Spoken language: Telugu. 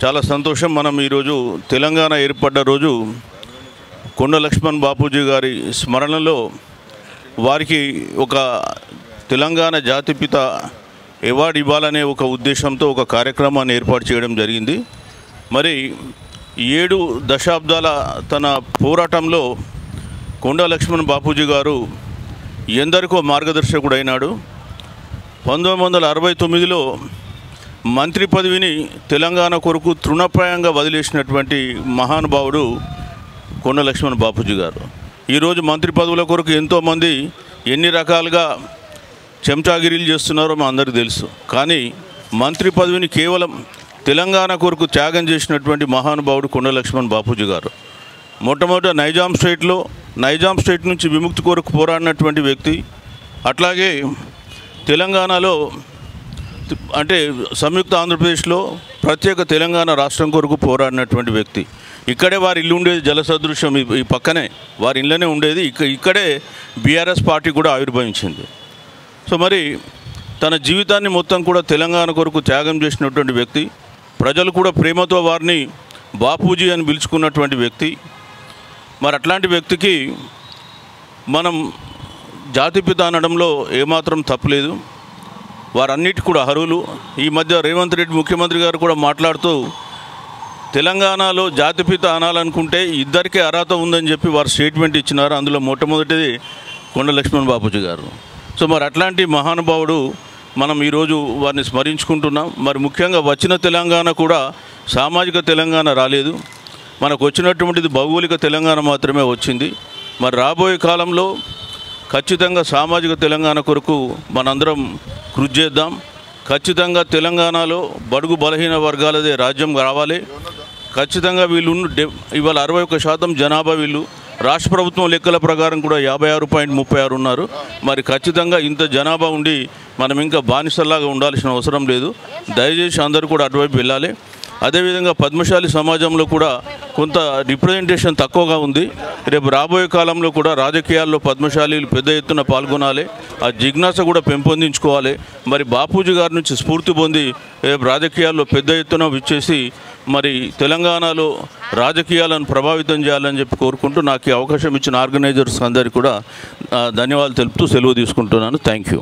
చాలా సంతోషం. మనం ఈరోజు తెలంగాణ ఏర్పడ్డ రోజు కొండ లక్ష్మణ్ బాపూజీ గారి స్మరణలో వారికి ఒక తెలంగాణ జాతిపిత అవార్డు ఇవ్వాలనే ఒక ఉద్దేశంతో ఒక కార్యక్రమాన్ని ఏర్పాటు చేయడం జరిగింది. మరి 7 దశాబ్దాల తన పోరాటంలో కొండ లక్ష్మణ్ బాపూజీ గారు ఎందరికో మార్గదర్శకుడైనాడు. 1969లో మంత్రి పదవిని తెలంగాణ కొరకు తృణప్రాయంగా వదిలేసినటువంటి మహానుభావుడు కొండ లక్ష్మణ్ బాపూజీ గారు. ఈరోజు మంత్రి పదవుల కొరకు ఎంతోమంది ఎన్ని రకాలుగా చెంచాగిరీలు చేస్తున్నారో మా అందరికీ తెలుసు. కానీ మంత్రి పదవిని కేవలం తెలంగాణ కొరకు త్యాగం చేసినటువంటి మహానుభావుడు కొండ లక్ష్మణ్ బాపూజీ గారు. మొట్టమొదట నైజాం స్టేట్ నుంచి విముక్తి కొరకు పోరాడినటువంటి వ్యక్తి. అట్లాగే తెలంగాణలో అంటే సంయుక్త ఆంధ్రప్రదేశ్లో ప్రత్యేక తెలంగాణ రాష్ట్రం కొరకు పోరాడినటువంటి వ్యక్తి. ఇక్కడే వారి ఇల్లు ఉండేది, జలసదృశ్యం ఈ పక్కనే వారి ఇళ్ళనే ఉండేది. ఇక్కడే బీఆర్ఎస్ పార్టీ కూడా ఆవిర్భవించింది. సో మరి తన జీవితాన్ని మొత్తం కూడా తెలంగాణ కొరకు త్యాగం చేసినటువంటి వ్యక్తి. ప్రజలు కూడా ప్రేమతో వారిని బాపూజీ అని పిలుచుకున్నటువంటి వ్యక్తి. మరి అట్లాంటి వ్యక్తికి మనం జాతిపిత అనడంలో ఏమాత్రం తప్పులేదు. వారన్నిటి కూడా అర్హులు. ఈ మధ్య రేవంత్ రెడ్డి ముఖ్యమంత్రి గారు కూడా మాట్లాడుతూ తెలంగాణలో జాతిపిత అనాలనుకుంటే ఇద్దరికే అర్హత ఉందని చెప్పి వారు స్టేట్మెంట్ ఇచ్చినారు. అందులో మొట్టమొదటిది కొండ లక్ష్మణ్ బాపూజీ గారు. సో మరి అట్లాంటి మహానుభావుడు మనం ఈరోజు వారిని స్మరించుకుంటున్నాం. మరి ముఖ్యంగా వచ్చిన తెలంగాణ కూడా సామాజిక తెలంగాణ రాలేదు, మనకు వచ్చినటువంటిది భౌగోళిక తెలంగాణ మాత్రమే వచ్చింది. మరి రాబోయే కాలంలో ఖచ్చితంగా సామాజిక తెలంగాణ కొరకు మనందరం కృషి చేద్దాం. ఖచ్చితంగా తెలంగాణలో బడుగు బలహీన వర్గాలదే రాజ్యం రావాలి. ఖచ్చితంగా వీళ్ళు ఇవాళ 61% జనాభా వీళ్ళు. రాష్ట్ర ప్రభుత్వం లెక్కల ప్రకారం కూడా 56.36 ఉన్నారు. మరి ఖచ్చితంగా ఇంత జనాభా ఉండి మనం ఇంకా బానిసల్లాగా ఉండాల్సిన అవసరం లేదు. దయచేసి అందరూ కూడా అటువైపు వెళ్ళాలి. అదేవిధంగా పద్మశాలి సమాజంలో కూడా కొంత రిప్రజెంటేషన్ తక్కువగా ఉంది. రేపు రాబోయే కాలంలో కూడా రాజకీయాల్లో పద్మశాలీలు పెద్ద ఎత్తున పాల్గొనాలి. ఆ జిజ్ఞాస కూడా పెంపొందించుకోవాలి. మరి బాపూజీ గారి నుంచి స్ఫూర్తి పొంది రేపు రాజకీయాల్లో పెద్ద ఎత్తున విచ్చేసి మరి తెలంగాణలో రాజకీయాలను ప్రభావితం చేయాలని చెప్పి కోరుకుంటూ నాకు ఈ అవకాశం ఇచ్చిన ఆర్గనైజర్స్ అందరికీ కూడా ధన్యవాదాలు తెలుపుతూ సెలవు తీసుకుంటున్నాను. Thank you.